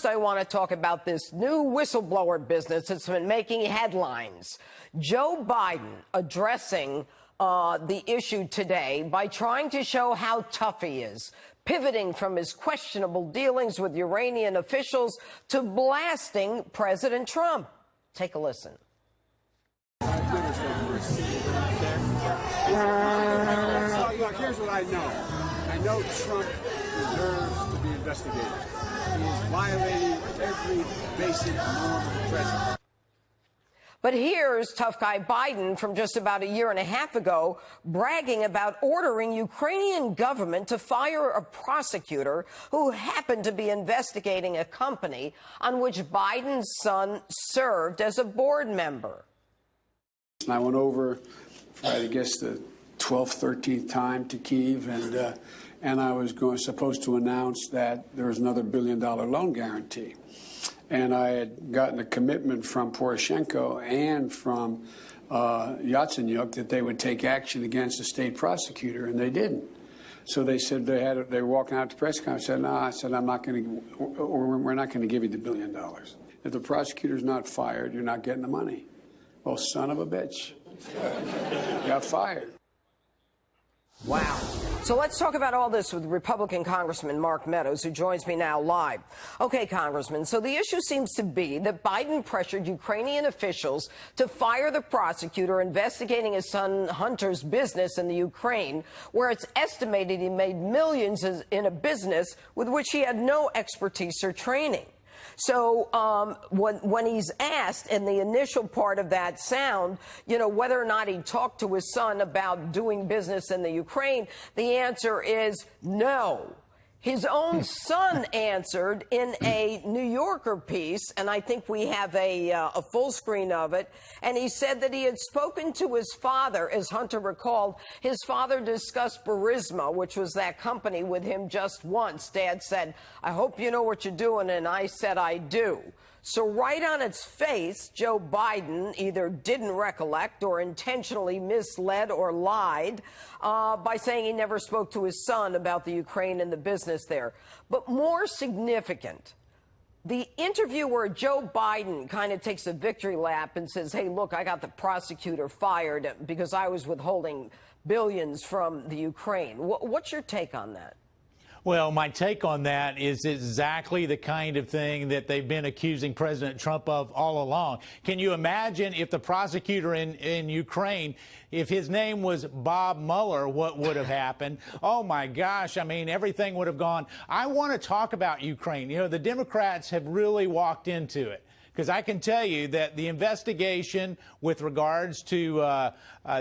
I want to talk about this new whistleblower business that's been making headlines. Joe Biden addressing the issue today by trying to show how tough he is, pivoting from his questionable dealings with Iranian officials to blasting President Trump. Take a listen. Here's what I know. I know Trump deserves to be investigated. He is violating every basic norm of the president. But here's tough guy Biden from just about a year and a half ago bragging about ordering Ukrainian government to fire a prosecutor who happened to be investigating a company on which Biden's son served as a board member. And I went over for, I guess, the 12th, 13th time to Kyiv, and I was supposed to announce that there was another $1 billion loan guarantee. And I had gotten a commitment from Poroshenko and from Yatsenyuk that they would take action against the state prosecutor, and they didn't. So they said they were walking out to press conference. I said, no, I said, I'm not going to, or we're not going to give you the $1 billion. If the prosecutor's not fired, you're not getting the money. Well, son of a bitch. Got fired. Wow. So let's talk about all this with Republican Congressman Mark Meadows, who joins me now live. Okay, Congressman, so the issue seems to be that Biden pressured Ukrainian officials to fire the prosecutor investigating his son Hunter's business in the Ukraine, where it's estimated he made millions in a business with which he had no expertise or training. So when he's asked in the initial part of that sound, you know, whether or not he talked to his son about doing business in the Ukraine, the answer is no. His own son answered in a New Yorker piece, and I think we have a full screen of it, and he said that he had spoken to his father. As Hunter recalled, his father discussed Burisma, which was that company, with him just once. Dad said, I hope you know what you're doing, and I said, I do. So right on its face, Joe Biden either didn't recollect or intentionally misled or lied by saying he never spoke to his son about the Ukraine and the business there. But more significant, the interview where Joe Biden kind of takes a victory lap and says, hey, look, I got the prosecutor fired because I was withholding billions from the Ukraine. What's your take on that? Well, my take on that is exactly the kind of thing that they've been accusing President Trump of all along. Can you imagine if the prosecutor in Ukraine, if his name was Bob Mueller, what would have happened? Oh, my gosh. I mean, everything would have gone. I want to talk about Ukraine. You know, the Democrats have really walked into it. Because I can tell you that the investigation with regards to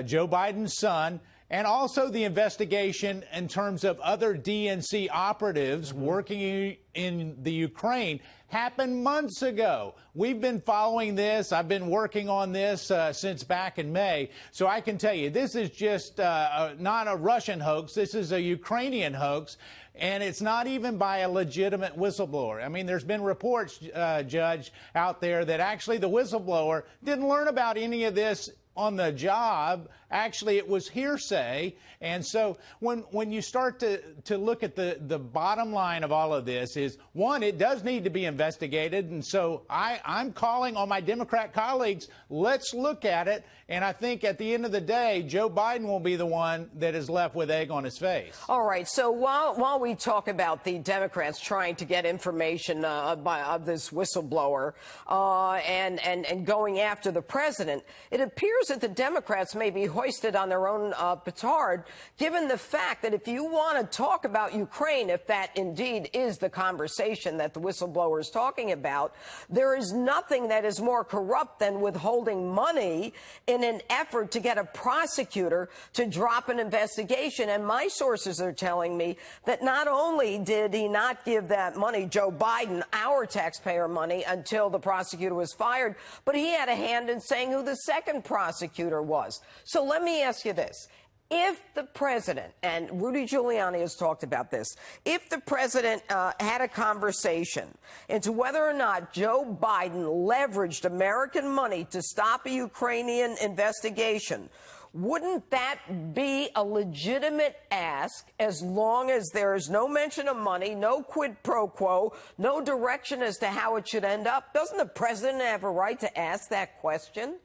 Joe Biden's son, and also the investigation in terms of other DNC operatives working in the Ukraine happened months ago. We've been following this. I've been working on this since back in May. So I can tell you, this is just not a Russian hoax. This is a Ukrainian hoax. And it's not even by a legitimate whistleblower. I mean, there's been reports, Judge, out there that actually the whistleblower didn't learn about any of this on the job. Actually, it was hearsay. And so when you start to look at the bottom line of all of this is, one, it does need to be investigated. And so I'm calling on my Democrat colleagues, let's look at it. And I think at the end of the day, Joe Biden will be the one that is left with egg on his face. All right. So while we talk about the Democrats trying to get information of this whistleblower and going after the president, it appears that the Democrats may be hoisted on their own petard, given the fact that if you want to talk about Ukraine, if that indeed is the conversation that the whistleblower is talking about, there is nothing that is more corrupt than withholding money in an effort to get a prosecutor to drop an investigation. And my sources are telling me that not only did he not give that money, Joe Biden, our taxpayer money, until the prosecutor was fired, but he had a hand in saying who the second prosecutor was. So let me ask you this. If the president, and Rudy Giuliani has talked about this, if the president had a conversation into whether or not Joe Biden leveraged American money to stop a Ukrainian investigation, Wouldn't that be a legitimate ask as long as there is no mention of money, no quid pro quo, no direction as to how it should end up? Doesn't the president have a right to ask that question?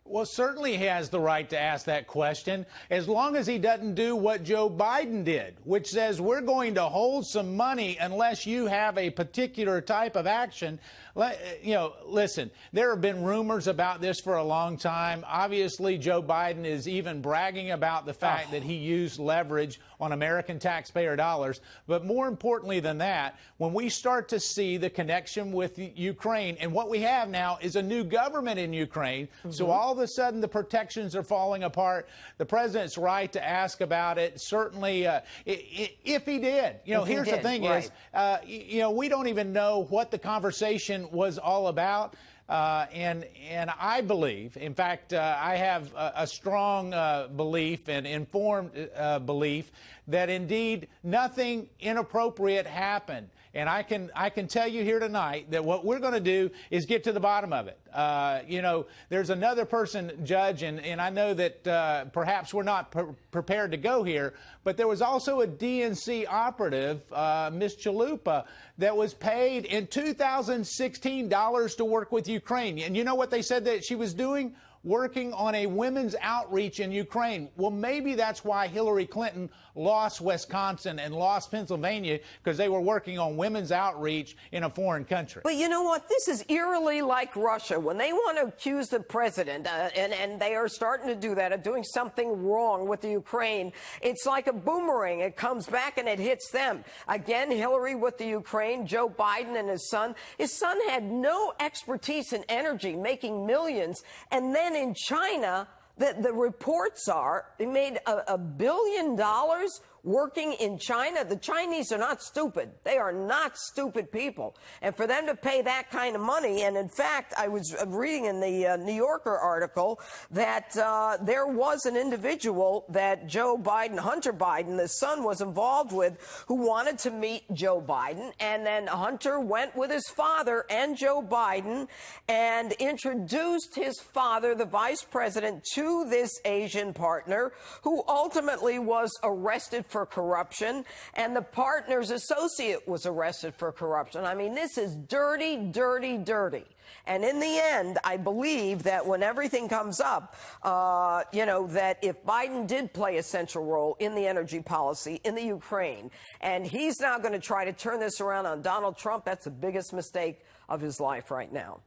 Well, certainly he has the right to ask that question, as long as he doesn't do what Joe Biden did, which says we're going to hold some money unless you have a particular type of action. Listen, there have been rumors about this for a long time. Obviously, Joe Biden is even bragging about the fact that he used leverage on American taxpayer dollars. But more importantly than that, when we start to see the connection with Ukraine, and what we have now is a new government in Ukraine, so all of a sudden the protections are falling apart. The president's right to ask about it, certainly, if he did. Here's the thing is, we don't even know what the conversation was all about. And I believe, in fact, I have a strong belief and informed belief that indeed nothing inappropriate happened. And I can tell you here tonight that what we're going to do is get to the bottom of it. There's another person, Judge, and I know that perhaps we're not prepared to go here, but there was also a DNC operative, Ms. Chalupa, that was paid in 2016 dollars to work with Ukraine. And you know what they said that she was doing? Working on a women's outreach in Ukraine. Well, maybe that's why Hillary Clinton lost Wisconsin and lost Pennsylvania, because they were working on women's outreach in a foreign country. But you know what? This is eerily like Russia. When they want to accuse the president, and they are starting to do that, of doing something wrong with the Ukraine, it's like a boomerang. It comes back and it hits them. Again, Hillary with the Ukraine, Joe Biden and his son. His son had no expertise in energy, making millions, and then in China, the reports are they made $1 billion working in China. The Chinese are not stupid. They are not stupid people. And for them to pay that kind of money, and in fact, I was reading in the New Yorker article that there was an individual that Joe Biden, Hunter Biden, the son, was involved with, who wanted to meet Joe Biden. And then Hunter went with his father and Joe Biden and introduced his father, the vice president, to this Asian partner, who ultimately was arrested for corruption, and the partner's associate was arrested for corruption. I mean, this is dirty, dirty, dirty. And in the end, I believe that when everything comes up, that if Biden did play a central role in the energy policy in the Ukraine, and he's now going to try to turn this around on Donald Trump, that's the biggest mistake of his life right now.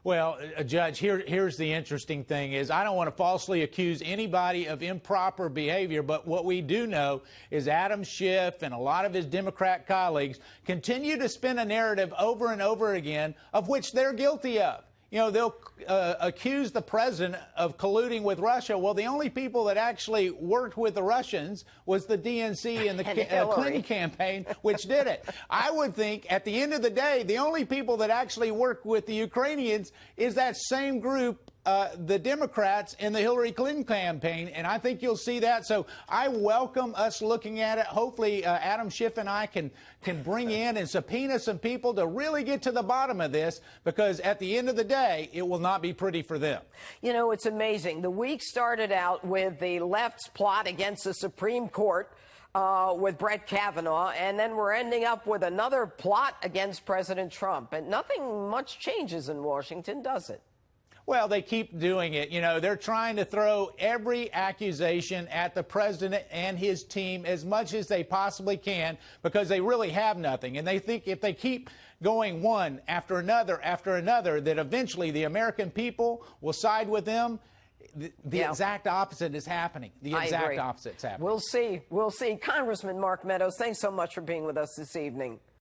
Well, Judge, here's the interesting thing is I don't want to falsely accuse anybody of improper behavior, but what we do know is Adam Schiff and a lot of his Democrat colleagues continue to spin a narrative over and over again of which they're guilty of. They'll accuse the president of colluding with Russia. Well, the only people that actually worked with the Russians was the DNC and the Clinton campaign, which did it. I would think at the end of the day, the only people that actually worked with the Ukrainians is that same group, the Democrats in the Hillary Clinton campaign, and I think you'll see that. So I welcome us looking at it. Hopefully, Adam Schiff and I can bring in and subpoena some people to really get to the bottom of this, because at the end of the day, it will not be pretty for them. It's amazing. The week started out with the left's plot against the Supreme Court with Brett Kavanaugh, and then we're ending up with another plot against President Trump. And nothing much changes in Washington, does it? Well, they keep doing it. They're trying to throw every accusation at the president and his team as much as they possibly can, because they really have nothing. And they think if they keep going one after another, that eventually the American people will side with them. The exact opposite is happening. The exact opposite is happening. We'll see. We'll see. Congressman Mark Meadows, thanks so much for being with us this evening.